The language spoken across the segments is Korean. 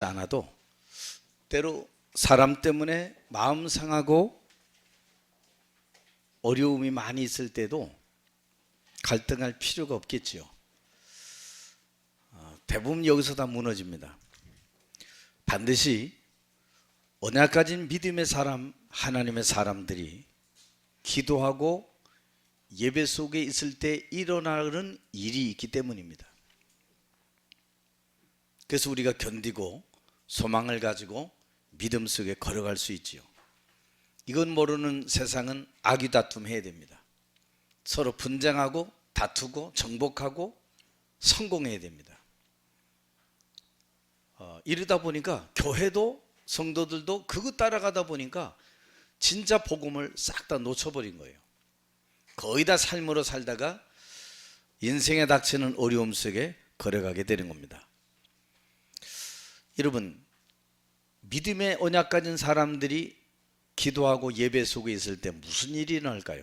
않아도 때로 사람 때문에 마음 상하고 어려움이 많이 있을 때도 갈등할 필요가 없겠지요. 대부분 여기서 다 무너집니다. 반드시 언약 가진 믿음의 사람, 하나님의 사람들이 기도하고 예배 속에 있을 때 일어나는 일이 있기 때문입니다. 그래서 우리가 견디고 소망을 가지고 믿음 속에 걸어갈 수 있지요. 이건 모르는 세상은 아귀다툼 해야 됩니다. 서로 분쟁하고 다투고 정복하고 성공해야 됩니다. 이러다 보니까 교회도 성도들도 그거 따라가다 보니까 진짜 복음을 싹 다 놓쳐버린 거예요. 거의 다 삶으로 살다가 인생에 닥치는 어려움 속에 걸어가게 되는 겁니다. 여러분, 믿음의 언약 가진 사람들이 기도하고 예배 속에 있을 때 무슨 일이 일어날까요?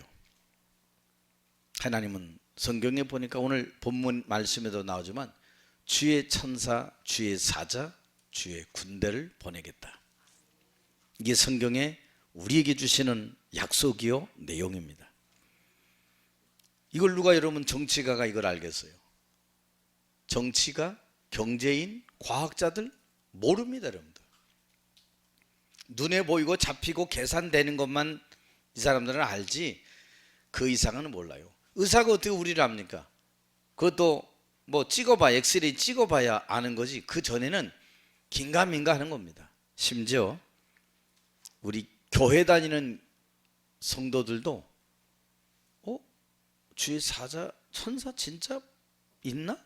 하나님은 성경에 보니까 오늘 본문 말씀에도 나오지만 주의 천사, 주의 사자, 주의 군대를 보내겠다. 이게 성경에 우리에게 주시는 약속이요 내용입니다. 이걸 누가 여러분 정치가가 이걸 알겠어요? 정치가, 경제인, 과학자들 모릅니다, 여러분들. 눈에 보이고 잡히고 계산되는 것만 이 사람들은 알지 그 이상은 몰라요. 의사가 어떻게 우리를 압니까? 그것도 뭐 찍어봐야, 엑스레이 찍어봐야 아는 거지 그 전에는 긴가민가 하는 겁니다. 심지어 우리 교회 다니는 성도들도 주의 사자, 천사 진짜 있나?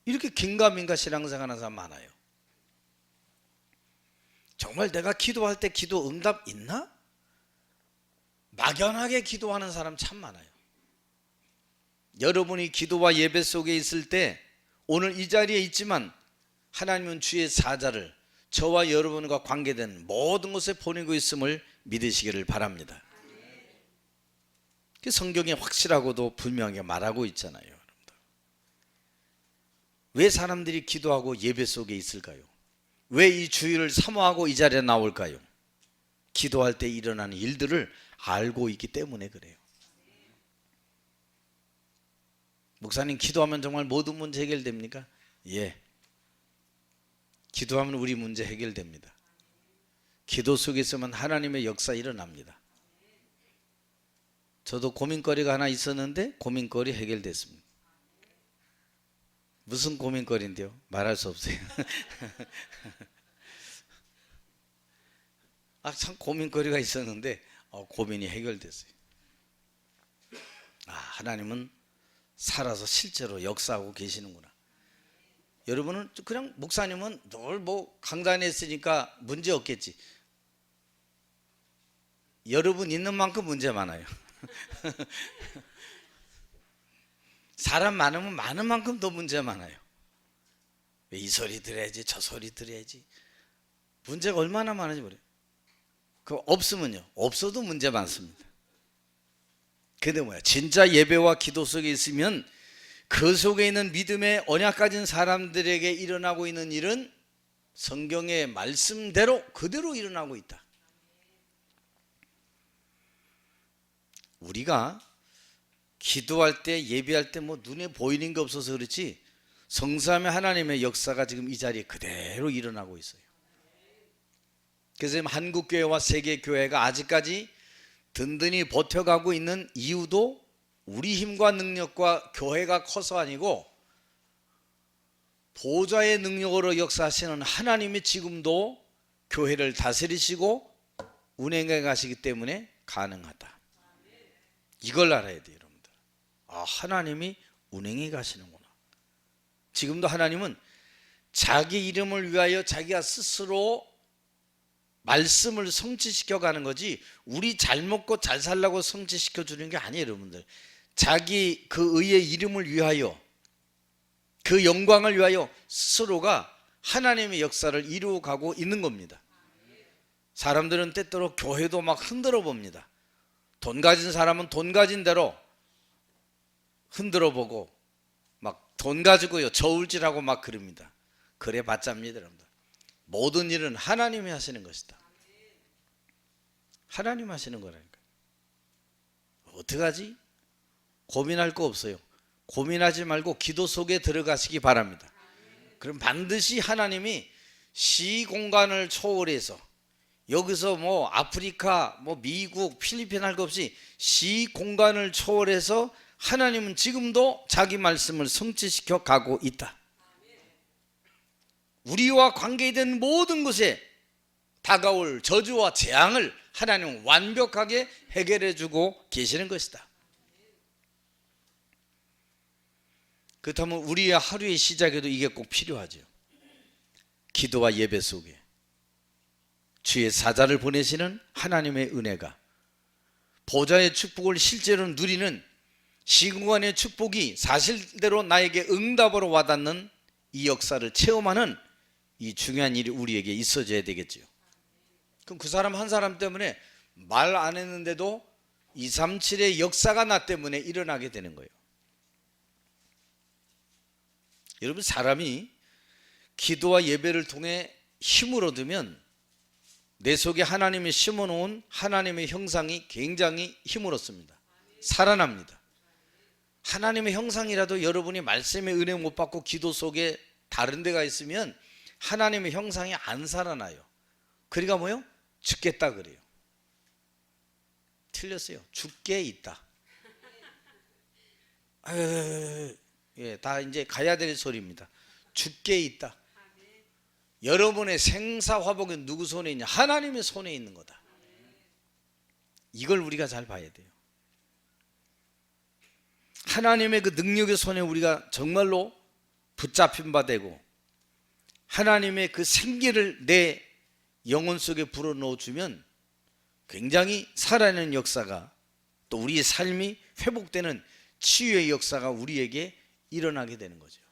이렇게 긴가민가 신앙생활하는 사람 많아요. 정말 내가 기도할 때 기도 응답 있나? 막연하게 기도하는 사람 참 많아요. 여러분이 기도와 예배 속에 있을 때 오늘 이 자리에 있지만 하나님은 주의 사자를 저와 여러분과 관계된 모든 곳에 보내고 있음을 믿으시기를 바랍니다. 그 성경에 확실하고도 분명하게 말하고 있잖아요. 여러분들. 왜 사람들이 기도하고 예배 속에 있을까요? 왜 이 주일을 사모하고 이 자리에 나올까요? 기도할 때 일어나는 일들을 알고 있기 때문에 그래요. 목사님, 기도하면 정말 모든 문제 해결됩니까? 예. 기도하면 우리 문제 해결됩니다. 기도 속에 있으면 하나님의 역사 일어납니다. 저도 고민거리가 하나 있었는데 고민거리 해결됐습니다. 무슨 고민거리인데요? 말할 수 없어요. 참 고민거리가 있었는데 고민이 해결됐어요. 하나님은 살아서 실제로 역사하고 계시는구나. 여러분은 그냥 목사님은 늘 뭐 강단에 있으니까 문제 없겠지. 여러분 있는 만큼 문제 많아요. 사람 많으면 많은 만큼 더 문제 많아요. 왜 이 소리 들어야지 저 소리 들어야지. 문제가 얼마나 많은지 모르요. 그 없으면요, 없어도 문제 많습니다. 근데 뭐야, 진짜 예배와 기도 속에 있으면 그 속에 있는 믿음의 언약 가진 사람들에게 일어나고 있는 일은 성경의 말씀대로 그대로 일어나고 있다. 우리가 기도할 때 예배할 때 뭐 눈에 보이는 게 없어서 그렇지 성삼위 하나님의 역사가 지금 이 자리에 그대로 일어나고 있어요. 그래서 한국교회와 세계교회가 아직까지 든든히 버텨가고 있는 이유도 우리 힘과 능력과 교회가 커서 아니고 보좌의 능력으로 역사하시는 하나님이 지금도 교회를 다스리시고 운행해 가시기 때문에 가능하다. 이걸 알아야 돼요, 여러분들. 하나님이 운행해 가시는구나. 지금도 하나님은 자기 이름을 위하여 자기가 스스로 말씀을 성취시켜 가는 거지 우리 잘 먹고 잘 살라고 성취시켜 주는 게 아니에요, 여러분들. 자기 그 의의 이름을 위하여 그 영광을 위하여 스스로가 하나님의 역사를 이루어가고 있는 겁니다. 사람들은 때때로 교회도 막 흔들어 봅니다. 돈 가진 사람은 돈 가진 대로 흔들어 보고 막 돈 가지고요 저울질하고 막 그럽니다. 그래 봤자입니다, 여러분들. 모든 일은 하나님이 하시는 것이다. 하나님 하시는 거라니까. 어떡하지? 고민할 거 없어요. 고민하지 말고 기도 속에 들어가시기 바랍니다. 그럼 반드시 하나님이 시공간을 초월해서 여기서 뭐 아프리카, 뭐 미국, 필리핀 할 것 없이 시공간을 초월해서 하나님은 지금도 자기 말씀을 성취시켜 가고 있다. 우리와 관계된 모든 것에 다가올 저주와 재앙을 하나님은 완벽하게 해결해 주고 계시는 것이다. 그렇다면 우리의 하루의 시작에도 이게 꼭 필요하죠. 기도와 예배 속에 주의 사자를 보내시는 하나님의 은혜가, 보좌의 축복을 실제로 누리는 시공간의 축복이 사실대로 나에게 응답으로 와닿는 이 역사를 체험하는 이 중요한 일이 우리에게 있어져야 되겠죠. 그럼 그 사람 한 사람 때문에 말 안 했는데도 237의 역사가 나 때문에 일어나게 되는 거예요. 여러분, 사람이 기도와 예배를 통해 힘을 얻으면 내 속에 하나님이 심어놓은 하나님의 형상이 굉장히 힘을 얻습니다. 살아납니다. 하나님의 형상이라도 여러분이 말씀의 은혜 못 받고 기도 속에 다른 데가 있으면 하나님의 형상이 안 살아나요. 그러니까 뭐요? 죽겠다 그래요. 틀렸어요. 죽게 있다. 예, 다 이제 가야 될 소리입니다. 죽게 있다. 여러분의 생사화복은 누구 손에 있냐? 하나님의 손에 있는 거다. 이걸 우리가 잘 봐야 돼요. 하나님의 그 능력의 손에 우리가 정말로 붙잡힌 바 되고 하나님의 그 생기를 내 영혼 속에 불어넣어 주면 굉장히 살아내는 역사가, 또 우리의 삶이 회복되는 치유의 역사가 우리에게 일어나게 되는 거죠.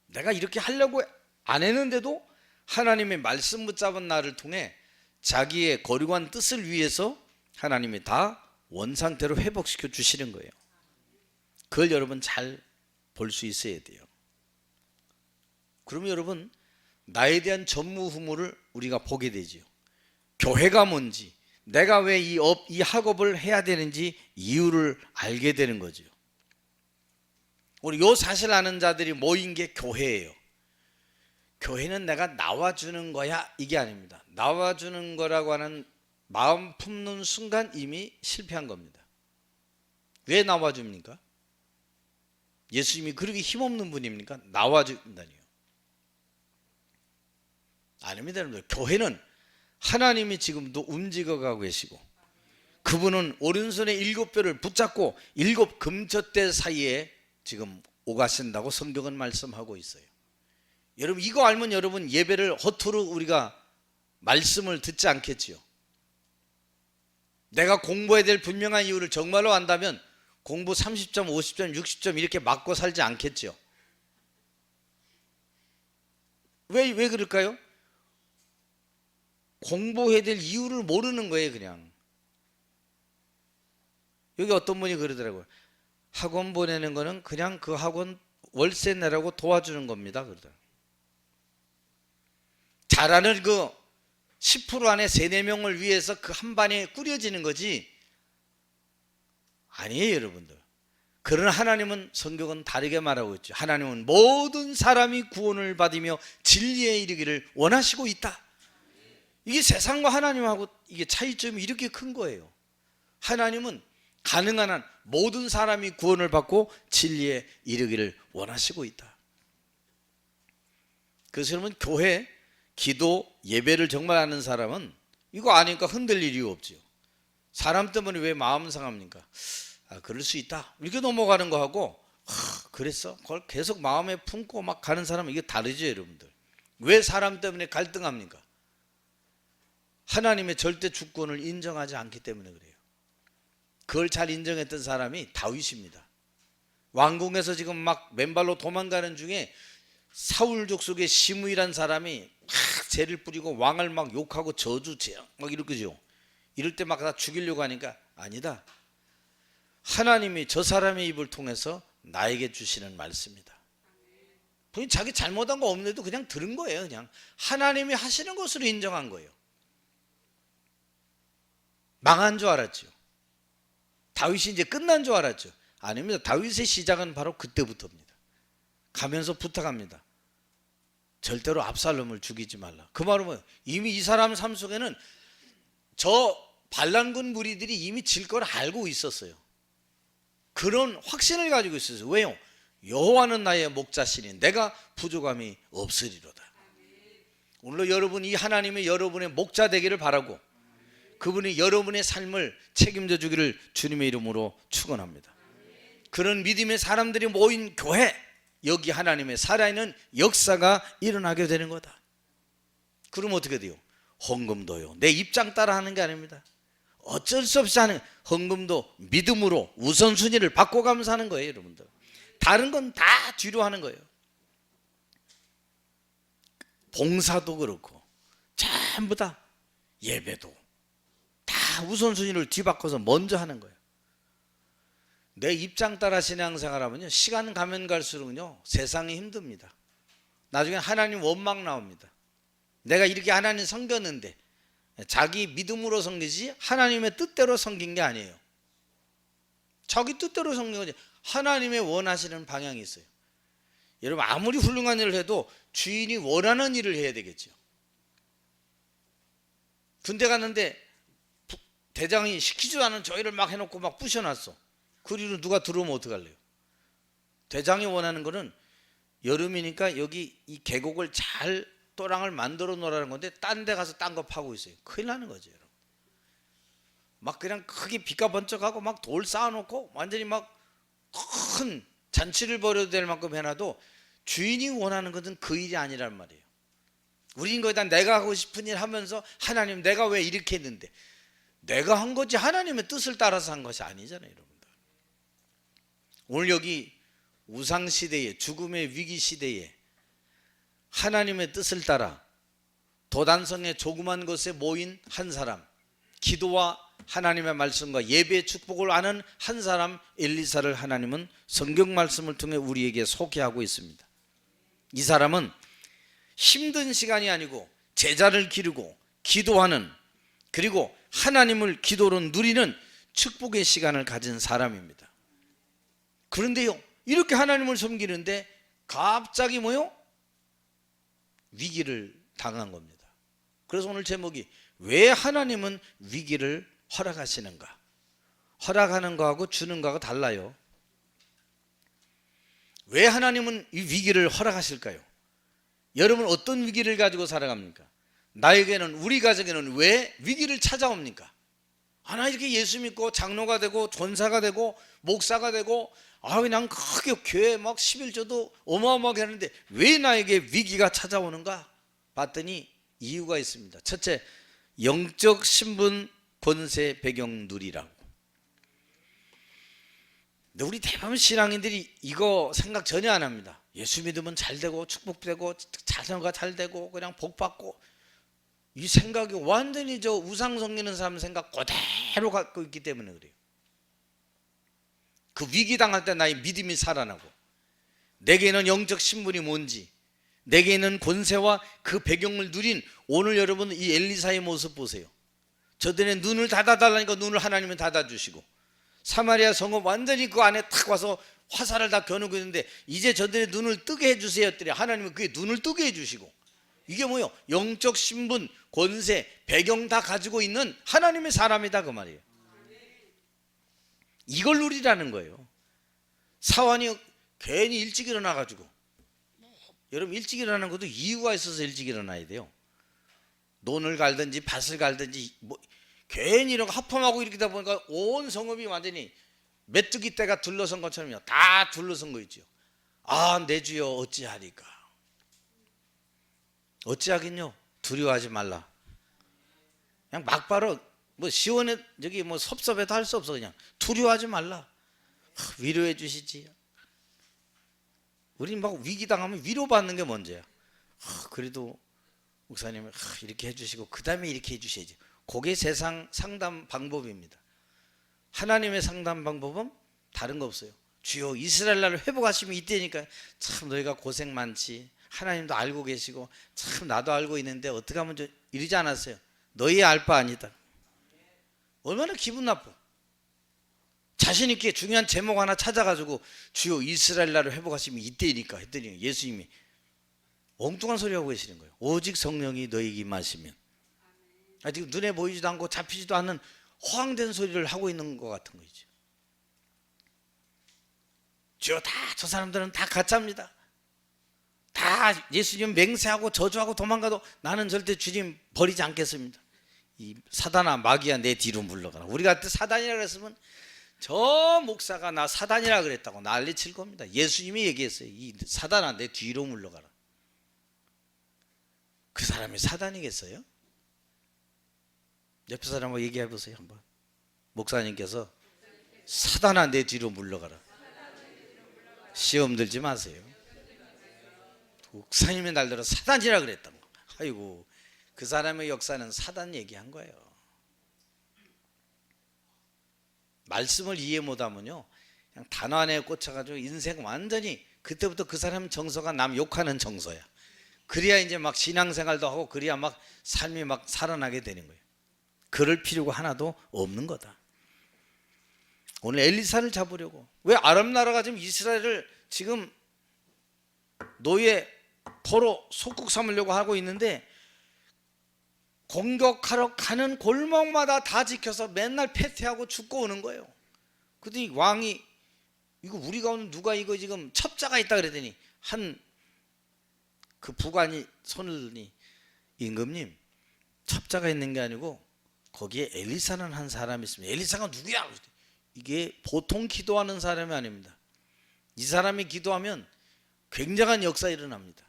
내가 이렇게 하려고 안 했는데도 하나님의 말씀 붙잡은 나를 통해 자기의 거룩한 뜻을 위해서 하나님이 다 원상태로 회복시켜 주시는 거예요. 그걸 여러분 잘 볼 수 있어야 돼요. 그러면 여러분, 나에 대한 전무후무를 우리가 보게 되죠. 교회가 뭔지, 내가 왜 이 학업을 해야 되는지 이유를 알게 되는 거죠. 우리 요 사실 아는 자들이 모인 게 교회예요. 교회는 내가 나와주는 거야, 이게 아닙니다. 나와주는 거라고 하는 마음 품는 순간 이미 실패한 겁니다. 왜 나와줍니까? 예수님이 그렇게 힘없는 분입니까? 나와준다니요. 아닙니다, 여러분들. 교회는 하나님이 지금도 움직여가고 계시고 그분은 오른손에 7뼈를 붙잡고 7 금젖대 사이에 지금 오가신다고 성경은 말씀하고 있어요. 여러분, 이거 알면 여러분 예배를 허투루 우리가 말씀을 듣지 않겠지요. 내가 공부해야 될 분명한 이유를 정말로 안다면 공부 30점, 50점, 60점 이렇게 맞고 살지 않겠죠. 왜 그럴까요? 공부해야 될 이유를 모르는 거예요. 그냥 여기 어떤 분이 그러더라고요. 학원 보내는 거는 그냥 그 학원 월세 내라고 도와주는 겁니다. 그러더라고요. 잘하는 그 10% 안에 3, 4명을 위해서 그 한 반에 꾸려지는 거지 아니에요, 여러분들. 그러나 하나님은, 성경은 다르게 말하고 있죠. 하나님은 모든 사람이 구원을 받으며 진리에 이르기를 원하시고 있다. 이게 세상과 하나님하고 이게 차이점이 이렇게 큰 거예요. 하나님은 가능한 한 모든 사람이 구원을 받고 진리에 이르기를 원하시고 있다. 그래서 여러분, 교회, 기도, 예배를 정말 아는 사람은 이거 아니까 흔들릴 이유 없죠. 사람 때문에 왜 마음 상합니까? 그럴 수 있다 이렇게 넘어가는 거하고 그랬어? 그걸 계속 마음에 품고 막 가는 사람은 이게 다르죠, 여러분들. 왜 사람 때문에 갈등합니까? 하나님의 절대 주권을 인정하지 않기 때문에 그래요. 그걸 잘 인정했던 사람이 다윗입니다. 왕궁에서 지금 막 맨발로 도망가는 중에 사울 족속의 시므이란 사람이 막 죄를 뿌리고 왕을 막 욕하고 저주 재앙 막 이러죠. 이럴 때 막 다 죽이려고 하니까 아니다. 하나님이 저 사람의 입을 통해서 나에게 주시는 말씀이다. 본인 자기 잘못한 거 없는데도 그냥 들은 거예요. 그냥 하나님이 하시는 것으로 인정한 거예요. 망한 줄 알았죠. 다윗이 이제 끝난 줄 알았죠. 아닙니다. 다윗의 시작은 바로 그때부터입니다. 가면서 부탁합니다. 절대로 압살롬을 죽이지 말라. 그 말은 뭐예요? 이미 이 사람 삶 속에는 저 반란군 무리들이 이미 질 걸 알고 있었어요. 그런 확신을 가지고 있었어요. 왜요? 여호와는 나의 목자시니 내가 부족함이 없으리로다. 오늘도 여러분 이 하나님의 여러분의 목자 되기를 바라고 그분이 여러분의 삶을 책임져 주기를 주님의 이름으로 축원합니다. 그런 믿음의 사람들이 모인 교회, 여기 하나님의 살아있는 역사가 일어나게 되는 거다. 그럼 어떻게 돼요? 헌금도요, 내 입장 따라 하는 게 아닙니다. 어쩔 수 없이 하는 헌금도 믿음으로 우선순위를 바꿔가면서 하는 거예요. 여러분들 다른 건 다 뒤로 하는 거예요. 봉사도 그렇고 전부 다 예배도 다 우선순위를 뒤바꿔서 먼저 하는 거예요. 내 입장 따라 신앙생활하면요, 시간 가면 갈수록요 세상이 힘듭니다. 나중에 하나님 원망 나옵니다. 내가 이렇게 하나님 섬겼는데 자기 믿음으로 섬기지 하나님의 뜻대로 섬긴 게 아니에요. 자기 뜻대로 섬긴 거지. 하나님의 원하시는 방향이 있어요. 여러분 아무리 훌륭한 일을 해도 주인이 원하는 일을 해야 되겠죠. 군대 갔는데 대장이 시키지도 않은 저희를 막 해놓고 막 부셔놨어. 그리로 누가 들어오면 어떡할래요? 대장이 원하는 거는 여름이니까 여기 이 계곡을 잘 또랑을 만들어 놓으라는 건데 딴 데 가서 딴 거 파고 있어요. 큰일 나는 거죠. 여러분. 막 그냥 크게 빛가 번쩍하고 막 돌 쌓아놓고 완전히 막 큰 잔치를 벌여도 될 만큼 해놔도 주인이 원하는 것은 그 일이 아니란 말이에요. 우린 거기다 내가 하고 싶은 일 하면서 하나님 내가 왜 이렇게 했는데, 내가 한 거지 하나님의 뜻을 따라서 한 것이 아니잖아요. 여러분들 오늘 여기 우상시대에, 죽음의 위기시대에 하나님의 뜻을 따라 도단성의 조그만 곳에 모인 한 사람, 기도와 하나님의 말씀과 예배의 축복을 아는 한 사람 엘리사를 하나님은 성경 말씀을 통해 우리에게 소개하고 있습니다. 이 사람은 힘든 시간이 아니고 제자를 기르고 기도하는, 그리고 하나님을 기도로 누리는 축복의 시간을 가진 사람입니다. 그런데요, 이렇게 하나님을 섬기는데 갑자기 뭐요? 위기를 당한 겁니다. 그래서 오늘 제목이 왜 하나님은 위기를 허락하시는가? 허락하는 거하고 주는 거하고 달라요. 왜 하나님은 이 위기를 허락하실까요? 여러분 어떤 위기를 가지고 살아갑니까? 나에게는, 우리 가정에는 왜 위기를 찾아옵니까? 하나 이렇게 예수 믿고 장로가 되고 전사가 되고 목사가 되고 그냥 크게 교회 막 11조도 어마어마하게 하는데 왜 나에게 위기가 찾아오는가 봤더니 이유가 있습니다. 첫째, 영적 신분 권세 배경 누리라고. 근데 우리 대부분 신앙인들이 이거 생각 전혀 안 합니다. 예수 믿으면 잘 되고 축복되고 자녀가 잘 되고 그냥 복 받고, 이 생각이 완전히 저 우상 섬기는 사람 생각 그대로 갖고 있기 때문에 그래요. 그 위기 당할 때 나의 믿음이 살아나고, 내게는 영적 신분이 뭔지, 내게 있는 권세와 그 배경을 누린 오늘 여러분 이 엘리사의 모습 보세요. 저들의 눈을 닫아달라니까 눈을 하나님은 닫아주시고, 사마리아 성읍 완전히 그 안에 탁 와서 화살을 다 겨누고 있는데 이제 저들의 눈을 뜨게 해주세요 했더니 하나님은 그게 눈을 뜨게 해주시고, 이게 뭐예요? 영적 신분, 권세, 배경 다 가지고 있는 하나님의 사람이다 그 말이에요. 이걸 누리라는 거예요. 사환이 괜히 일찍 일어나가지고, 여러분 일찍 일어나는 것도 이유가 있어서 일찍 일어나야 돼요. 논을 갈든지 밭을 갈든지 뭐 괜히 이런 거 하품하고 이렇게 다 보니까 온 성읍이 완전히 메뚜기 떼가 둘러선 것처럼요, 다 둘러선 거 있죠. 내 주여 어찌하리까. 어찌하긴요, 두려워하지 말라. 그냥 막바로 뭐 시원해, 저기 뭐 섭섭해도 할 수 없어. 그냥 두려워하지 말라. 위로해 주시지. 우리 막 위기 당하면 위로받는 게 먼저야. 그래도 목사님은 이렇게 해주시고 그 다음에 이렇게 해주셔야지. 그게 세상 상담 방법입니다. 하나님의 상담 방법은 다른 거 없어요. 주여 이스라엘 나라를 회복하시면 이때니까 참 너희가 고생 많지. 하나님도 알고 계시고 참 나도 알고 있는데 어떻게 하면 좀 이러지 않았어요. 너희 알 바 아니다. 얼마나 기분 나빠. 자신 있게 중요한 제목 하나 찾아가지고 주여 이스라엘 나라를 회복하시면 이때니까 했더니 예수님이 엉뚱한 소리 하고 계시는 거예요. 오직 성령이 너희에게 임하시면. 지금 눈에 보이지도 않고 잡히지도 않는 허황된 소리를 하고 있는 것 같은 거죠. 주여 다 저 사람들은 다 가짜입니다. 다 예수님 맹세하고 저주하고 도망가도 나는 절대 주님 버리지 않겠습니다. 이 사단아 마귀야 내 뒤로 물러가라. 우리가 그때 사단이라 그랬으면 저 목사가 나 사단이라 그랬다고 난리칠 겁니다. 예수님이 얘기했어요. 이 사단아 내 뒤로 물러가라. 그 사람이 사단이겠어요? 옆에 사람하고 얘기해 보세요 한번. 목사님께서 사단아 내 뒤로 물러가라. 시험 들지 마세요. 목사님의 날들어 사단이라 그랬다고. 아이고 그 사람의 역사는 사단 얘기한 거예요. 말씀을 이해 못하면요 그냥 단어 안에 꽂혀가지고 인생 완전히 그때부터 그 사람 정서가 남 욕하는 정서야. 그래야 이제 막 신앙생활도 하고 그래야 막 삶이 막 살아나게 되는 거예요. 그럴 필요가 하나도 없는 거다. 오늘 엘리사를 잡으려고 왜 아람 나라가 지금 이스라엘을 지금 노예 포로 속국 삼으려고 하고 있는데 공격하러 가는 골목마다 다 지켜서 맨날 패퇴하고 죽고 오는 거예요. 그랬더니 왕이 이거 우리 가운데 누가 이거 지금 첩자가 있다 그랬더니 한 그 부관이 손을 들니 임금님 첩자가 있는 게 아니고 거기에 엘리사는 한 사람이 있습니다. 엘리사가 누구야? 이게 보통 기도하는 사람이 아닙니다. 이 사람이 기도하면 굉장한 역사 일어납니다.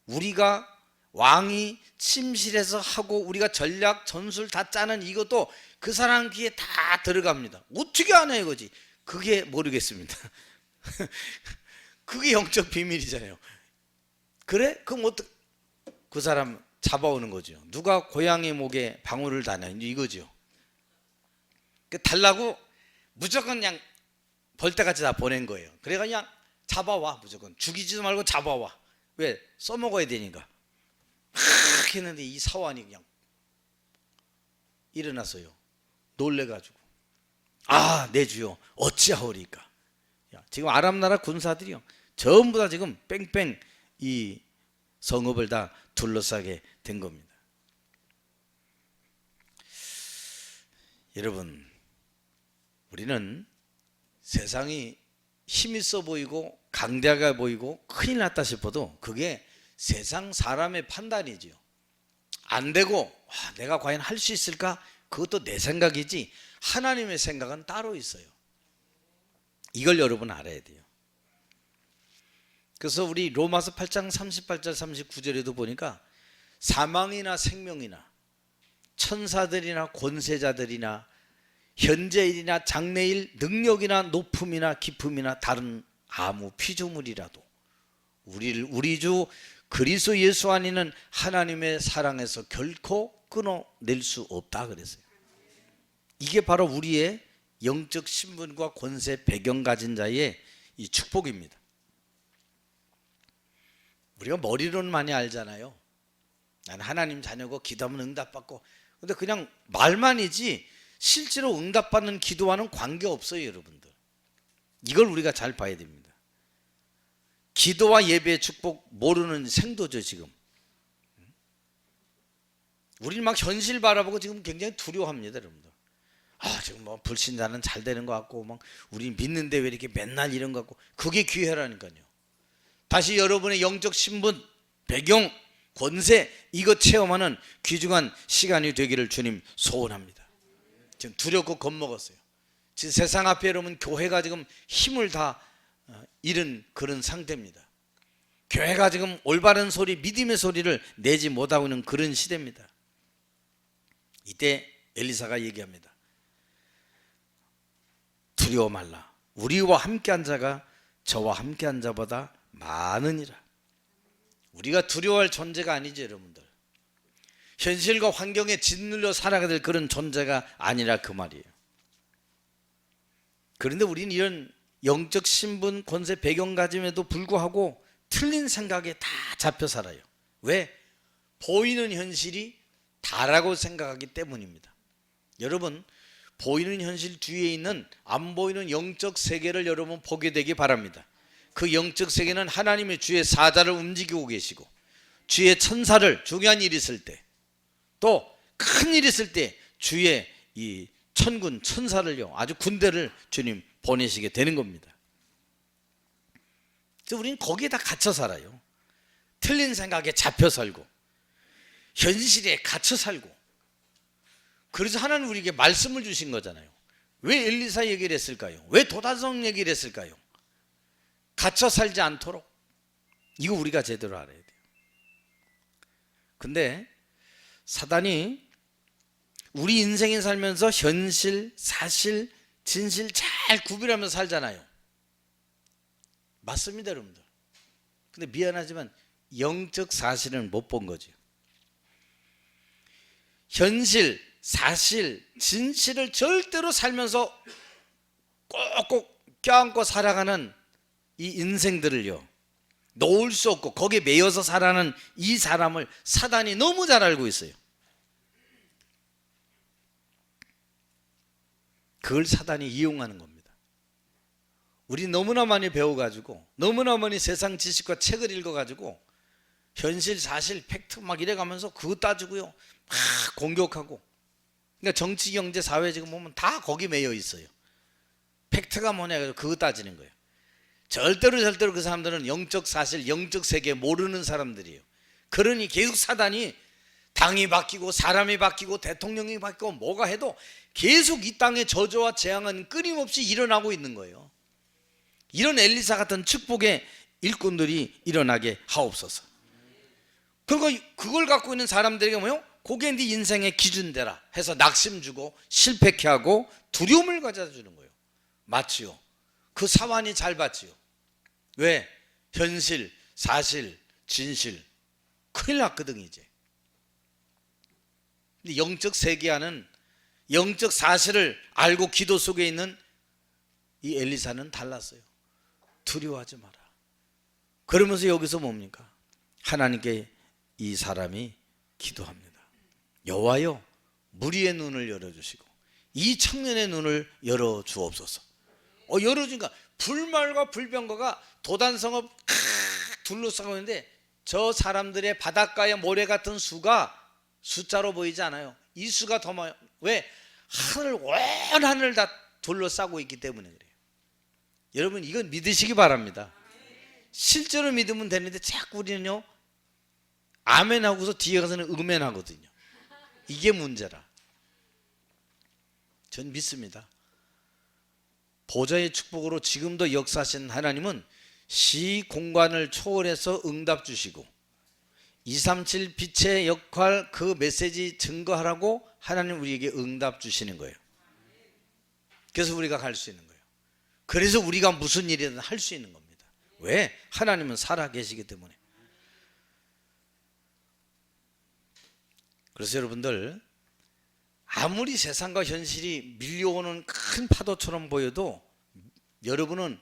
우리가 왕이 침실에서 하고 우리가 전략 전술 다 짜는 이것도 그 사람 귀에 다 들어갑니다. 어떻게 하냐 이거지. 그게 모르겠습니다. 그게 영적 비밀이잖아요. 그래? 그럼 어떻게 그 사람 잡아오는 거죠. 누가 고양이 목에 방울을 다냐 이거죠. 달라고 무조건 그냥 벌떼같이 다 보낸 거예요. 그래 그냥 잡아와. 무조건 죽이지도 말고 잡아와. 왜? 써먹어야 되니까. 했는데 이 사환이 그냥 일어났어요. 놀래가지고 내 주여 어찌하오리까. 지금 아람 나라 군사들이요 전부 다 지금 뺑뺑 이 성읍을 다 둘러싸게 된 겁니다. 여러분 우리는 세상이 힘 있어 보이고 강대하게 보이고 큰일 났다 싶어도 그게 세상 사람의 판단이지요. 안 되고 내가 과연 할 수 있을까? 그것도 내 생각이지 하나님의 생각은 따로 있어요. 이걸 여러분 알아야 돼요. 그래서 우리 로마서 8장 38절 39절에도 보니까 사망이나 생명이나 천사들이나 권세자들이나 현재일이나 장래일 능력이나 높음이나 깊음이나 다른 아무 피조물이라도 우리 주 그리스도 예수 안에는 하나님의 사랑에서 결코 끊어낼 수 없다 그랬어요. 이게 바로 우리의 영적 신분과 권세 배경 가진 자의 이 축복입니다. 우리가 머리로는 많이 알잖아요. 나는 하나님 자녀고 기도하면 응답받고. 근데 그냥 말만이지 실제로 응답받는 기도와는 관계없어요 여러분들. 이걸 우리가 잘 봐야 됩니다. 기도와 예배의 축복 모르는 생도죠 지금. 우리는 막 현실 바라보고 지금 굉장히 두려워합니다 여러분들. 지금 뭐 불신자는 잘 되는 것 같고 막 우리 믿는데 왜 이렇게 맨날 이런 것 같고. 그게 기회라니까요. 다시 여러분의 영적 신분, 배경, 권세 이거 체험하는 귀중한 시간이 되기를 주님 소원합니다. 지금 두렵고 겁먹었어요. 지금 세상 앞에 여러분 교회가 지금 힘을 다 잃은 그런 상태입니다. 교회가 지금 올바른 소리, 믿음의 소리를 내지 못하고 있는 그런 시대입니다. 이때 엘리사가 얘기합니다. 두려워 말라. 우리와 함께한 자가 저와 함께한 자보다 많으니라. 우리가 두려워할 존재가 아니죠 여러분들. 현실과 환경에 짓눌려 살아가야 될 그런 존재가 아니라 그 말이에요. 그런데 우리는 이런 영적 신분, 권세, 배경 가짐에도 불구하고 틀린 생각에 다 잡혀 살아요. 왜? 보이는 현실이 다라고 생각하기 때문입니다. 여러분, 보이는 현실 뒤에 있는 안 보이는 영적 세계를 여러분 보게 되기 바랍니다. 그 영적 세계는 하나님의 주의 사자를 움직이고 계시고, 주의 천사를, 중요한 일이 있을 때, 또 큰 일이 있을 때 주의 이 천군 천사를요, 아주 군대를 주님 보내시게 되는 겁니다. 그래서 우리는 거기에 다 갇혀 살아요. 틀린 생각에 잡혀 살고 현실에 갇혀 살고. 그래서 하나님 우리에게 말씀을 주신 거잖아요. 왜 엘리사 얘기를 했을까요? 왜 도다성 얘기를 했을까요? 갇혀 살지 않도록. 이거 우리가 제대로 알아야 돼요. 근데 사단이 우리 인생에 살면서 현실, 사실, 진실 잘 구별하면서 살잖아요. 맞습니다, 여러분들. 근데 미안하지만 영적 사실은 못 본 거죠. 현실, 사실, 진실을 절대로 살면서 꼭꼭 껴안고 살아가는 이 인생들을요, 놓을 수 없고 거기에 매여서 살아가는 이 사람을 사단이 너무 잘 알고 있어요. 그걸 사단이 이용하는 겁니다. 우리 너무나 많이 배워가지고, 너무나 많이 세상 지식과 책을 읽어가지고 현실, 사실, 팩트 막 이래가면서 그거 따지고요, 막 공격하고. 그러니까 정치, 경제, 사회 지금 보면 다 거기 매여 있어요. 팩트가 뭐냐 해서 그거 따지는 거예요. 절대로 그 사람들은 영적 사실, 영적 세계 모르는 사람들이에요. 그러니 계속 사단이 당이 바뀌고 사람이 바뀌고 대통령이 바뀌고 뭐가 해도 계속 이 땅의 저주와 재앙은 끊임없이 일어나고 있는 거예요. 이런 엘리사 같은 축복의 일꾼들이 일어나게 하옵소서. 그리고 그걸 갖고 있는 사람들에게 뭐요? 그게 네 인생의 기준대라 해서 낙심 주고 실패케 하고 두려움을 가져주는 거예요. 맞지요? 그 사환이 잘 받지요. 왜? 현실, 사실, 진실. 큰일 났거든 이제. 근데 영적 세계와는 영적 사실을 알고 기도 속에 있는 이 엘리사는 달랐어요. 두려워하지 마라. 그러면서 여기서 뭡니까? 하나님께 이 사람이 기도합니다. 여호와여, 무리의 눈을 열어주시고 이 청년의 눈을 열어주옵소서. 열어주니까 불말과 불병거가 도단성을 둘러싸고 있는데 저 사람들의 바닷가의 모래 같은 수가 숫자로 보이지 않아요. 이 수가 더 많아요. 왜? 온 하늘을 다 둘러싸고 있기 때문에 그래요. 여러분, 이건 믿으시기 바랍니다. 실제로 믿으면 되는데 자꾸 우리는요, 아멘 하고서 뒤에 가서는 음멘 하거든요. 이게 문제라. 전 믿습니다. 보좌의 축복으로 지금도 역사하신 하나님은 시 공간을 초월해서 응답 주시고 237 빛의 역할, 그 메시지 증거하라고 하나님 우리에게 응답 주시는 거예요. 그래서 우리가 갈 수 있는 거예요. 그래서 우리가 무슨 일이든 할 수 있는 겁니다. 왜? 하나님은 살아 계시기 때문에. 그래서 여러분들, 아무리 세상과 현실이 밀려오는 큰 파도처럼 보여도 여러분은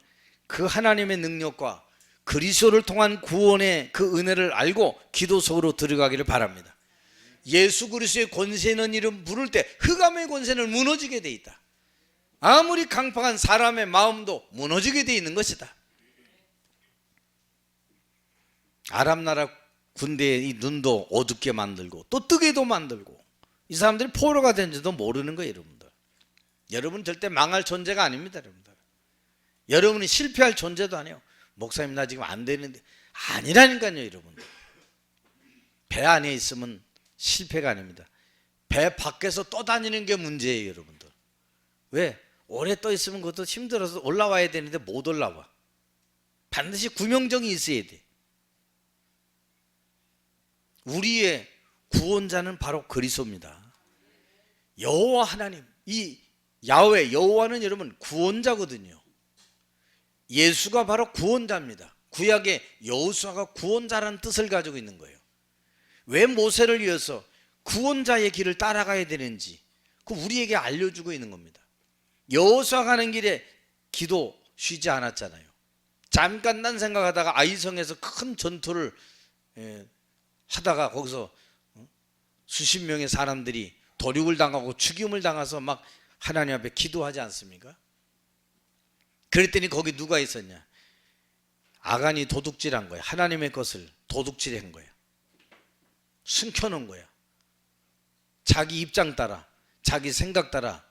그 하나님의 능력과 그리스도를 통한 구원의 그 은혜를 알고 기도 속으로 들어가기를 바랍니다. 예수 그리스도의 권세 있는 이름 부를 때 흑암의 권세는 무너지게 돼 있다. 아무리 강팍한 사람의 마음도 무너지게 돼 있는 것이다. 아람 나라 군대의 이 눈도 어둡게 만들고 또 뜨게도 만들고, 이 사람들이 포로가 된지도 모르는 거예요. 여러분들, 여러분 절대 망할 존재가 아닙니다. 여러분들, 여러분이 실패할 존재도 아니에요. 목사님 나 지금 안 되는데, 아니라니까요. 여러분들, 배 안에 있으면 실패가 아닙니다. 배 밖에서 떠다니는 게 문제예요. 여러분들, 왜? 오래 떠 있으면 그것도 힘들어서 올라와야 되는데 못 올라와. 반드시 구명정이 있어야 돼. 우리의 구원자는 바로 그리스도입니다. 여호와 하나님, 이 야훼 여호와는 여러분 구원자거든요. 예수가 바로 구원자입니다. 구약의 여호수아가 구원자라는 뜻을 가지고 있는 거예요. 왜 모세를 위해서 구원자의 길을 따라가야 되는지 그 우리에게 알려주고 있는 겁니다. 여호수아 가는 길에 기도 쉬지 않았잖아요. 잠깐만 생각하다가 아이성에서 큰 전투를 하다가 거기서 수십 명의 사람들이 도륙을 당하고 죽임을 당해서 막 하나님 앞에 기도하지 않습니까? 그랬더니 거기 누가 있었냐? 아간이 도둑질한 거야. 하나님의 것을 도둑질한 거야. 숨겨놓은 거야. 자기 입장 따라, 자기 생각 따라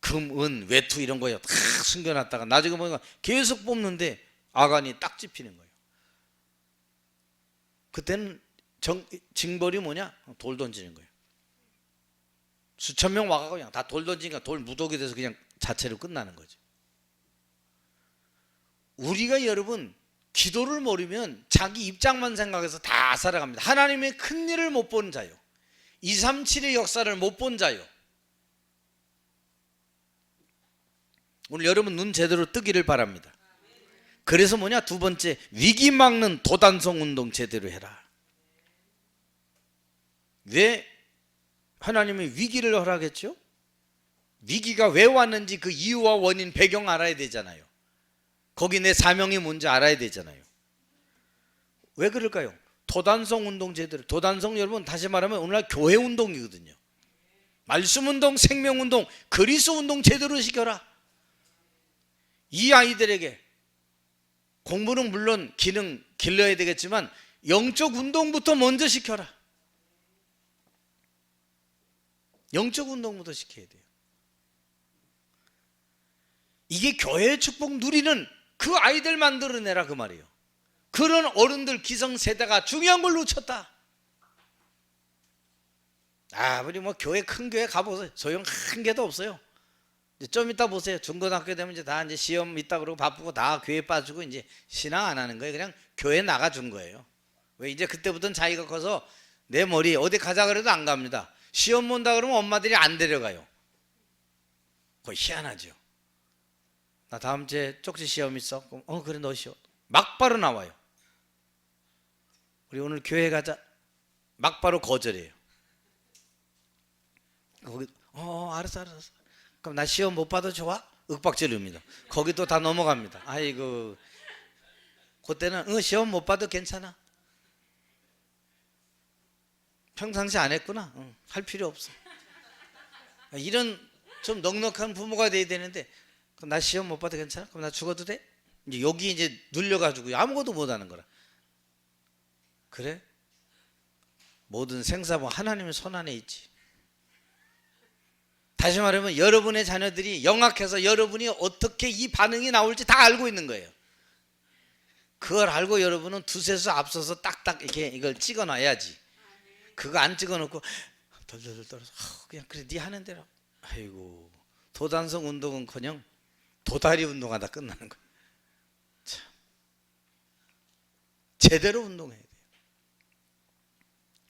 금, 은, 외투 이런 거요 다 숨겨놨다가 나중에 보니까 계속 뽑는데 아간이 딱 집히는 거예요. 그때는 징벌이 뭐냐? 돌 던지는 거예요. 수천 명 와가고 그냥 다 돌 던지니까 돌 무더기 돼서 그냥 자체로 끝나는 거죠. 우리가 여러분 기도를 모르면 자기 입장만 생각해서 다 살아갑니다. 하나님의 큰 일을 못 본 자요, 237의 역사를 못 본 자요. 오늘 여러분 눈 제대로 뜨기를 바랍니다. 그래서 뭐냐? 두 번째, 위기 막는 도단성 운동 제대로 해라. 왜 하나님이 위기를 허락했죠? 위기가 왜 왔는지 그 이유와 원인, 배경 알아야 되잖아요. 거기 내 사명이 뭔지 알아야 되잖아요. 왜 그럴까요? 도단성 운동 제대로. 도단성 여러분 다시 말하면 오늘날 교회 운동이거든요. 말씀 운동, 생명 운동, 그리스도 운동 제대로 시켜라. 이 아이들에게 공부는 물론 기능 길러야 되겠지만 영적 운동부터 먼저 시켜라. 영적 운동부터 시켜야 돼요. 이게 교회의 축복 누리는 그 아이들 만들어내라 그 말이에요. 그런 어른들 기성세대가 중요한 걸 놓쳤다. 우리 뭐 교회 큰 교회 가보세요. 소용 한 개도 없어요. 좀 이따 보세요. 중고등학교 되면 이제 다 이제 시험 있다 그러고 바쁘고 다 교회 빠지고 이제 신앙 안 하는 거예요. 그냥 교회 나가준 거예요. 왜 이제 그때부터는 자기가 커서 내 머리 어디 가자 그래도 안 갑니다. 시험 본다 그러면 엄마들이 안 데려가요. 그거 희한하죠. 나 다음 주에 쪽지 시험 있어. 그럼 그래 너 시험. 막바로 나와요. 우리 오늘 교회 가자. 막바로 거절해요. 거기 알았어. 그럼 나 시험 못 봐도 좋아? 윽박지릅니다. 거기도 다 넘어갑니다. 아이고, 그때는 시험 못 봐도 괜찮아. 평상시 안 했구나. 할 필요 없어. 이런 좀 넉넉한 부모가 돼야 되는데, 그럼 나 시험 못 봐도 괜찮아? 그럼 나 죽어도 돼? 이제 여기 이제 눌려가지고 아무것도 못 하는 거라. 그래? 모든 생사본 하나님의 손 안에 있지. 다시 말하면 여러분의 자녀들이 영악해서 여러분이 어떻게 이 반응이 나올지 다 알고 있는 거예요. 그걸 알고 여러분은 두세 수 앞서서 딱딱 이렇게 이걸 찍어놔야지. 그거 안 찍어놓고 덜덜덜 떨어서 그냥 그래 네 하는 대로. 아이고, 도단성 운동은커녕 도다리 운동하다 끝나는 거예요. 참, 제대로 운동해야 돼요.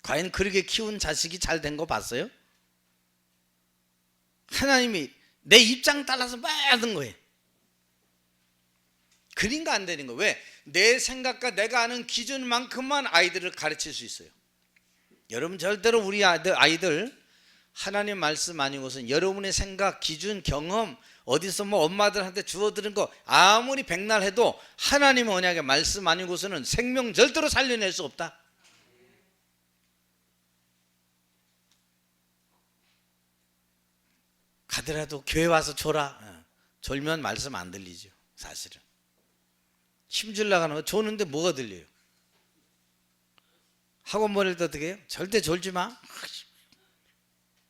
과연 그렇게 키운 자식이 잘 된 거 봤어요? 하나님이 내 입장 따라서 받은 거예요. 그린가 안 되는 거예요. 왜? 내 생각과 내가 아는 기준만큼만 아이들을 가르칠 수 있어요. 여러분 절대로 우리 아이들 하나님 말씀 아니고선 여러분의 생각, 기준, 경험 어디서 뭐 엄마들한테 주워 들은 거 아무리 백날 해도 하나님 언약의 말씀 아니고서는 생명 절대로 살려낼 수 없다. 가더라도 교회 와서 줘라. 졸면 말씀 안 들리죠. 사실은 힘줄 나가는 거 조는데 뭐가 들려요? 학원 보낼 때 어떻게 해요? 절대 졸지 마.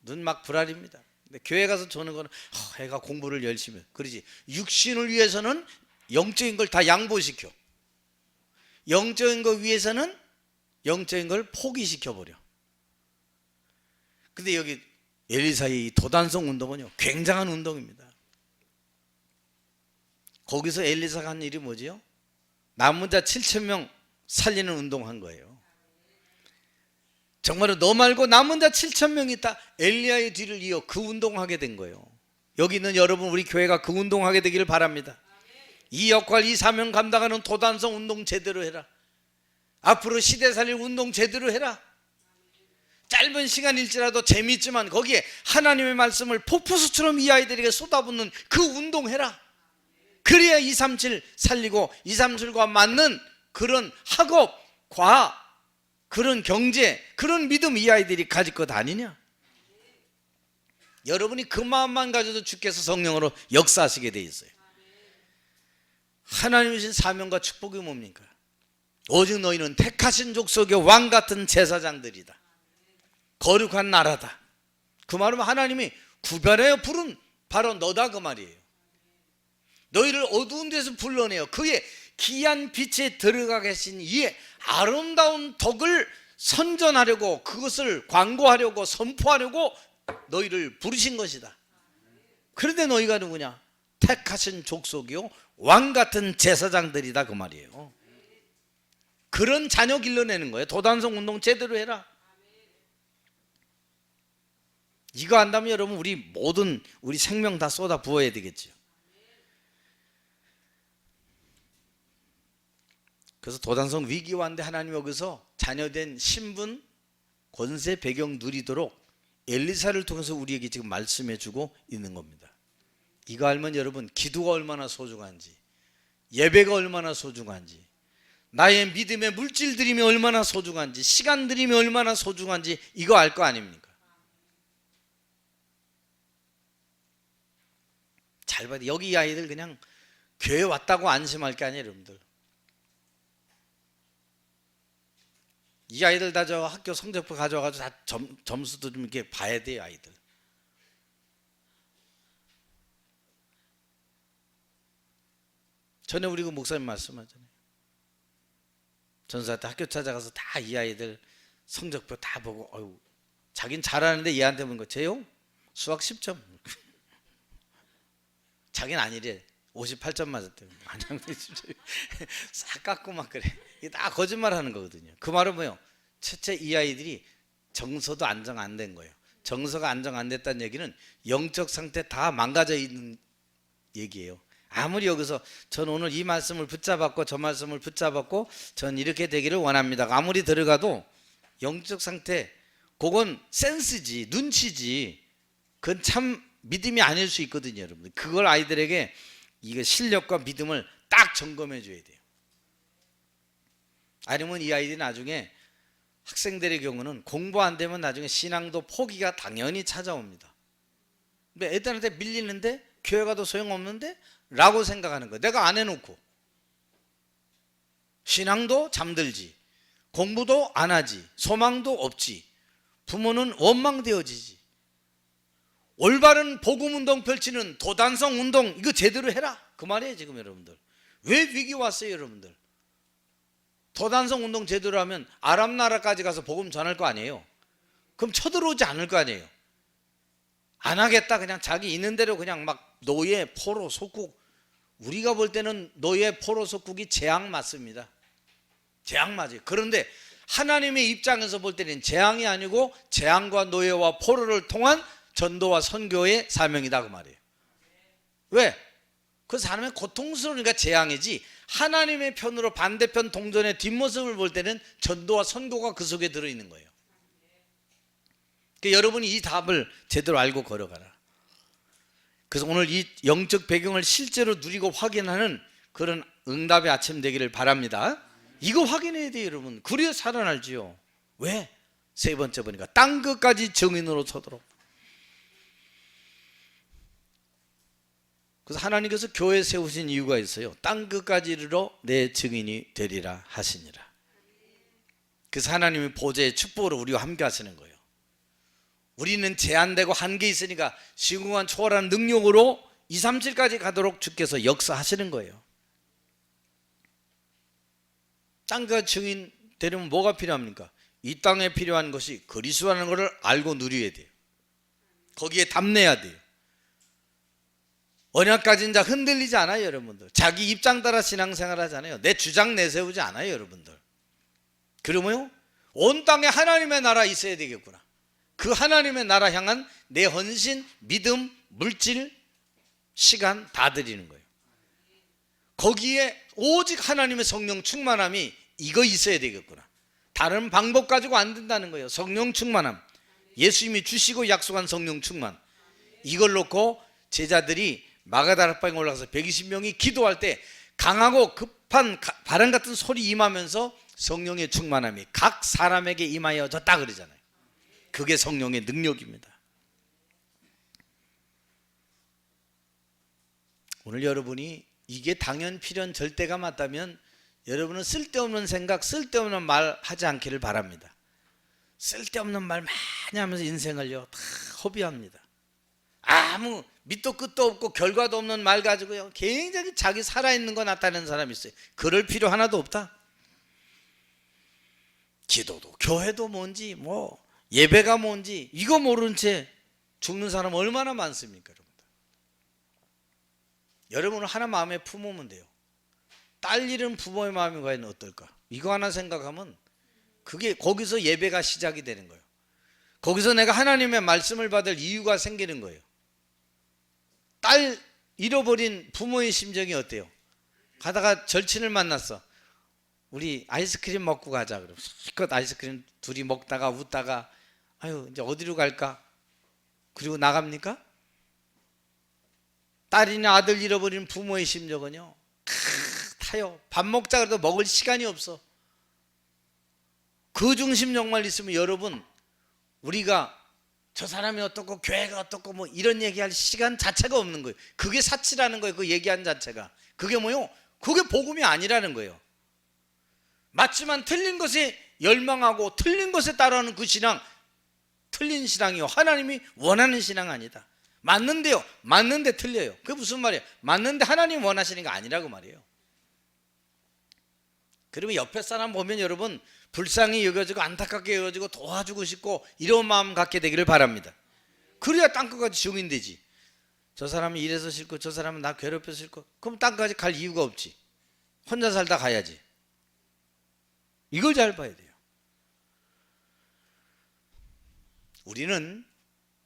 눈 막 불알입니다. 근데 교회 가서 조는 거는 애가 공부를 열심히 해. 그러지. 육신을 위해서는 영적인 걸 다 양보시켜. 영적인 거 위해서는 영적인 걸 포기시켜버려. 근데 여기 엘리사의 도단성 운동은요 굉장한 운동입니다. 거기서 엘리사가 한 일이 뭐지요? 남은 자 7,000명 살리는 운동한 거예요. 정말로 너 말고 남은 자 7,000명 있다. 엘리야의 뒤를 이어 그 운동하게 된 거예요. 여기 있는 여러분 우리 교회가 그 운동하게 되기를 바랍니다. 이 역할 이 사명 감당하는 도단성 운동 제대로 해라. 앞으로 시대 살릴 운동 제대로 해라. 짧은 시간일지라도 재미있지만 거기에 하나님의 말씀을 폭포수처럼 이 아이들에게 쏟아붓는 그 운동해라. 그래야 237 살리고 237과 맞는 그런 학업, 과학, 그런 경제, 그런 믿음 이 아이들이 가질 것 아니냐? 여러분이 그 마음만 가져도 주께서 성령으로 역사하시게 돼 있어요. 하나님 주신 사명과 축복이 뭡니까? 오직 너희는 택하신 족속의 왕 같은 제사장들이다. 거룩한 나라다. 그 말은 하나님이 구별하여 부른 바로 너다 그 말이에요. 너희를 어두운 데서 불러내어 그의 기이한 빛에 들어가 계신 이의 아름다운 덕을 선전하려고, 그것을 광고하려고, 선포하려고 너희를 부르신 것이다. 그런데 너희가 누구냐? 택하신 족속이요 왕 같은 제사장들이다 그 말이에요. 그런 자녀 길러내는 거예요. 도단성 운동 제대로 해라. 이거 한다면 여러분 우리 모든 우리 생명 다 쏟아 부어야 되겠죠. 그래서 도단성 위기와 한데 하나님 여기서 자녀된 신분, 권세, 배경 누리도록 엘리사를 통해서 우리에게 지금 말씀해 주고 있는 겁니다. 이거 알면 여러분 기도가 얼마나 소중한지, 예배가 얼마나 소중한지, 나의 믿음의 물질 들임이 얼마나 소중한지, 시간 들임이 얼마나 소중한지 이거 알 거 아닙니까? 잘 봐야 돼. 여기 이 아이들 그냥 교회 왔다고 안심할 게 아니에요 여러분들. 이 아이들 다 저 학교 성적표 가져와가지고 다 점수도 좀 이렇게 봐야 돼요 아이들. 전에 우리 그 목사님 말씀하잖아요. 전사 때 학교 찾아가서 다 이 아이들 성적표 다 보고, 어휴, 자긴 잘하는데 얘한테 묻는 거, 쟤요? 수학 10점. 자긴 아니래. 58점 맞았대요. 싹 깎고 막 그래. 이게 다 거짓말 하는 거거든요. 그 말은 뭐예요? 첫째 이 아이들이 정서도 안정 안 된 거예요. 정서가 안정 안 됐다는 얘기는 영적 상태 다 망가져 있는 얘기예요. 아무리 여기서 전 오늘 이 말씀을 붙잡았고 저 말씀을 붙잡았고 전 이렇게 되기를 원합니다, 아무리 들어가도 영적 상태, 그건 센스지, 눈치지, 그건 참 믿음이 아닐 수 있거든요 여러분들. 그걸 아이들에게 이거 실력과 믿음을 딱 점검해 줘야 돼요. 아니면 이 아이들이 나중에 학생들의 경우는 공부 안 되면 나중에 신앙도 포기가 당연히 찾아옵니다. 근데 애들한테 밀리는데 교회 가도 소용없는데? 라고 생각하는 거예요. 내가 안 해놓고 신앙도 잠들지, 공부도 안 하지, 소망도 없지, 부모는 원망되어지지. 올바른 복음운동 펼치는 도단성 운동 이거 제대로 해라 그 말이에요 지금 여러분들. 왜 위기 왔어요 여러분들? 도단성 운동 제대로 하면 아랍 나라까지 가서 복음 전할 거 아니에요? 그럼 쳐들어오지 않을 거 아니에요? 안 하겠다, 그냥 자기 있는 대로 그냥 막 노예, 포로, 속국. 우리가 볼 때는 노예, 포로, 속국이 재앙 맞습니다. 재앙 맞아요. 그런데 하나님의 입장에서 볼 때는 재앙이 아니고 재앙과 노예와 포로를 통한 전도와 선교의 사명이다 그 말이에요. 왜? 그 사람의 고통스러우니까 재앙이지, 하나님의 편으로 반대편 동전의 뒷모습을 볼 때는 전도와 선교가 그 속에 들어있는 거예요. 그러니까 여러분이 이 답을 제대로 알고 걸어가라. 그래서 오늘 이 영적 배경을 실제로 누리고 확인하는 그런 응답의 아침 되기를 바랍니다. 이거 확인해야 돼요 여러분. 그래야 살아날지요. 왜? 세 번째 보니까 땅 끝까지 증인으로 서도록. 그래서 하나님께서 교회 세우신 이유가 있어요. 땅 끝까지 이르러 내 증인이 되리라 하시니라. 그래서 하나님의 보좌의 축복으로 우리와 함께 하시는 거예요. 우리는 제한되고 한계 있으니까 시공간 초월한 능력으로 237까지 가도록 주께서 역사하시는 거예요. 땅과 증인 되려면 뭐가 필요합니까? 이 땅에 필요한 것이 그리스도라는 것을 알고 누려야 돼요. 거기에 담내야 돼요. 언약 가진 자 흔들리지 않아요 여러분들. 자기 입장 따라 신앙생활 하잖아요. 내 주장 내세우지 않아요 여러분들. 그러면요 온 땅에 하나님의 나라 있어야 되겠구나. 그 하나님의 나라 향한 내 헌신, 믿음, 물질, 시간 다 드리는 거예요. 거기에 오직 하나님의 성령 충만함이 이거 있어야 되겠구나. 다른 방법 가지고 안 된다는 거예요. 성령 충만함, 예수님이 주시고 약속한 성령 충만, 이걸 놓고 제자들이 마가다락방에 올라가서 120명이 기도할 때 강하고 급한 바람 같은 소리 임하면서 성령의 충만함이 각 사람에게 임하여졌다 그러잖아요. 그게 성령의 능력입니다. 오늘 여러분이 이게 당연 필연 절대가 맞다면 여러분은 쓸데없는 생각, 쓸데없는 말 하지 않기를 바랍니다. 쓸데없는 말 많이 하면서 인생을요 다 허비합니다. 아무 밑도 끝도 없고 결과도 없는 말 가지고요 굉장히 자기 살아있는 거 나타내는 사람이 있어요. 그럴 필요 하나도 없다. 기도도 교회도 뭔지 뭐 예배가 뭔지 이거 모르는 채 죽는 사람 얼마나 많습니까? 여러분은 하나 마음에 품으면 돼요. 딸 잃은 부모의 마음이 과연 어떨까? 이거 하나 생각하면 그게 거기서 예배가 시작이 되는 거예요. 거기서 내가 하나님의 말씀을 받을 이유가 생기는 거예요. 딸 잃어버린 부모의 심정이 어때요? 가다가 절친을 만났어. 우리 아이스크림 먹고 가자. 그러면 실컷 아이스크림 둘이 먹다가 웃다가 아유 이제 어디로 갈까? 그리고 나갑니까? 딸이나 아들 잃어버린 부모의 심정은요 타요. 밥 먹자 그래도 먹을 시간이 없어. 그 중심 정말 있으면 여러분 우리가 저 사람이 어떻고 교회가 어떻고 뭐 이런 얘기할 시간 자체가 없는 거예요. 그게 사치라는 거예요. 그 얘기한 자체가. 그게 뭐요? 그게 복음이 아니라는 거예요. 맞지만 틀린 것에 열망하고 틀린 것에 따라하는 그 신앙 틀린 신앙이요 하나님이 원하는 신앙 아니다. 맞는데요 맞는데 틀려요. 그게 무슨 말이에요? 맞는데 하나님 원하시는 게 아니라고 말이에요. 그러면 옆에 사람 보면 여러분 불쌍히 여겨지고 안타깝게 여겨지고 도와주고 싶고 이런 마음 갖게 되기를 바랍니다. 그래야 땅끝까지 증인되지. 저 사람이 이래서 싫고 저 사람은 나 괴롭혀서 싫고 그럼 땅까지 갈 이유가 없지. 혼자 살다 가야지. 이걸 잘 봐야 돼요. 우리는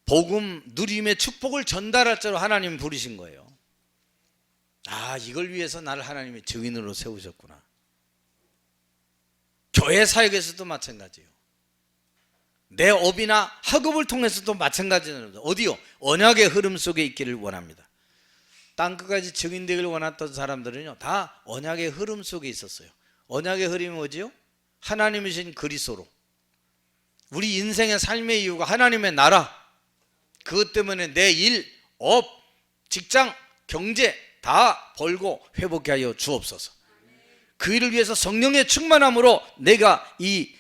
복음 누림의 축복을 전달할 자로 하나님 부르신 거예요. 아 이걸 위해서 나를 하나님의 증인으로 세우셨구나. 교회 사역에서도 마찬가지예요. 내 업이나 학업을 통해서도 마찬가지입니다. 어디요? 언약의 흐름 속에 있기를 원합니다. 땅끝까지 증인되기를 원했던 사람들은요 다 언약의 흐름 속에 있었어요. 언약의 흐름이 뭐지요? 하나님이신 그리스도로 우리 인생의 삶의 이유가 하나님의 나라 그것 때문에 내 일, 업, 직장, 경제 다 벌고 회복케 하여 주옵소서. 그 일을 위해서 성령의 충만함으로 내가 이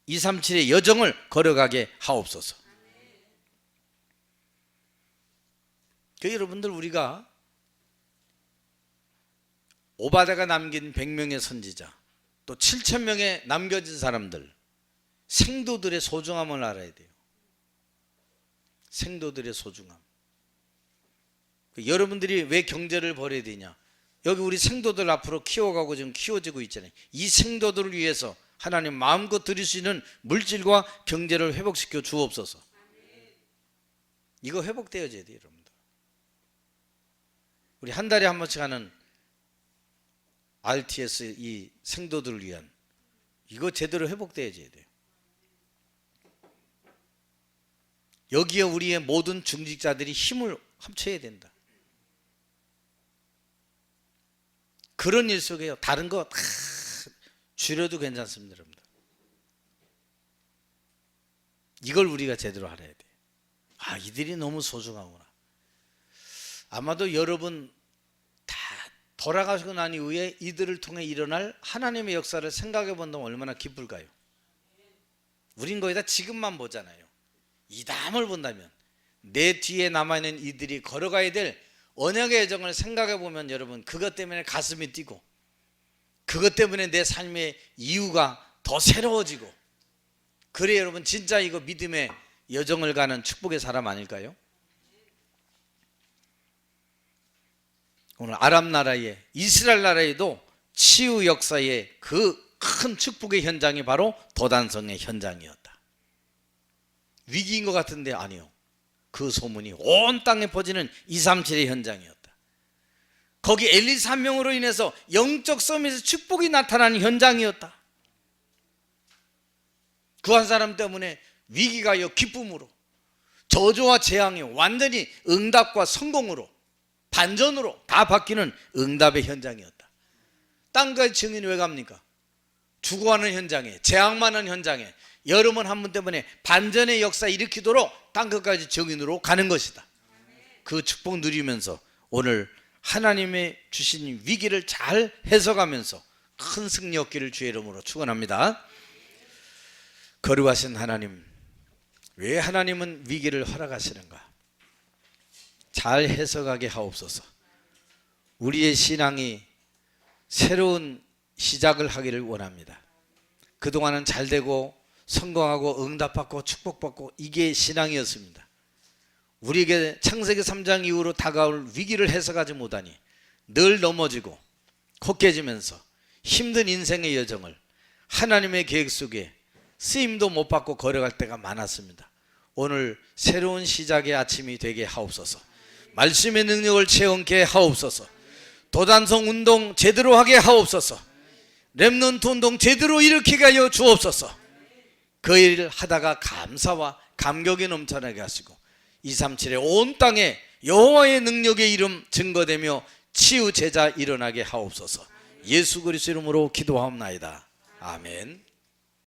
237의 여정을 걸어가게 하옵소서. 그 여러분들 우리가 오바댜가 남긴 100명의 선지자 또 7,000명의 남겨진 사람들 생도들의 소중함을 알아야 돼요. 생도들의 소중함. 여러분들이 왜 경제를 벌여야 되냐? 여기 우리 생도들 앞으로 키워가고 지금 키워지고 있잖아요. 이 생도들을 위해서 하나님 마음껏 드릴 수 있는 물질과 경제를 회복시켜 주옵소서. 이거 회복되어져야 돼요, 여러분들. 우리 한 달에 한 번씩 하는 RTS 이 생도들을 위한 이거 제대로 회복되어져야 돼요. 여기에 우리의 모든 중직자들이 힘을 합쳐야 된다. 그런 일 속에요. 다른 거 다 줄여도 괜찮습니다, 여러분들. 이걸 우리가 제대로 알아야 돼요. 아, 이들이 너무 소중하구나. 아마도 여러분 다 돌아가시고 난 이후에 이들을 통해 일어날 하나님의 역사를 생각해 본다면 얼마나 기쁠까요? 우린 거의 다 지금만 보잖아요. 이 다음을 본다면 내 뒤에 남아있는 이들이 걸어가야 될 언약의 여정을 생각해 보면 여러분 그것 때문에 가슴이 뛰고 그것 때문에 내 삶의 이유가 더 새로워지고 그래 여러분 진짜 이거 믿음의 여정을 가는 축복의 사람 아닐까요? 오늘 아랍 나라에 이스라엘 나라에도 치유 역사의 그 큰 축복의 현장이 바로 도단성의 현장이었다. 위기인 것 같은데 아니요. 그 소문이 온 땅에 퍼지는 237의 현장이었다. 거기 엘리사 한 명으로 인해서 영적 섬에서 축복이 나타나는 현장이었다. 그 한 사람 때문에 위기가요 기쁨으로 저주와 재앙이 완전히 응답과 성공으로 반전으로 다 바뀌는 응답의 현장이었다. 땅까지 증인이 왜 갑니까? 죽어가는 현장에, 재앙 많은 현장에, 여러분 한 분 때문에 반전의 역사 일으키도록 땅끝까지 증인으로 가는 것이다. 그 축복 누리면서 오늘 하나님의 주신 위기를 잘 해석하면서 큰 승리 얻기를 주의 이름으로 축원합니다. 거룩하신 하나님, 왜 하나님은 위기를 허락하시는가? 잘 해석하게 하옵소서. 우리의 신앙이 새로운 시작을 하기를 원합니다. 그동안은 잘되고 성공하고 응답받고 축복받고 이게 신앙이었습니다. 우리에게 창세기 3장 이후로 다가올 위기를 해석하지 못하니 늘 넘어지고 코 깨지면서 힘든 인생의 여정을 하나님의 계획 속에 쓰임도 못 받고 걸어갈 때가 많았습니다. 오늘 새로운 시작의 아침이 되게 하옵소서. 말씀의 능력을 체험케 하옵소서. 도단성 운동 제대로 하게 하옵소서. 렘넌트 운동 제대로 일으키게 하여 주옵소서. 그 일을 하다가 감사와 감격이 넘쳐나게 하시고 237의 온 땅에 여호와의 능력의 이름 증거되며 치유 제자 일어나게 하옵소서. 예수 그리스도 이름으로 기도하옵나이다. 아멘.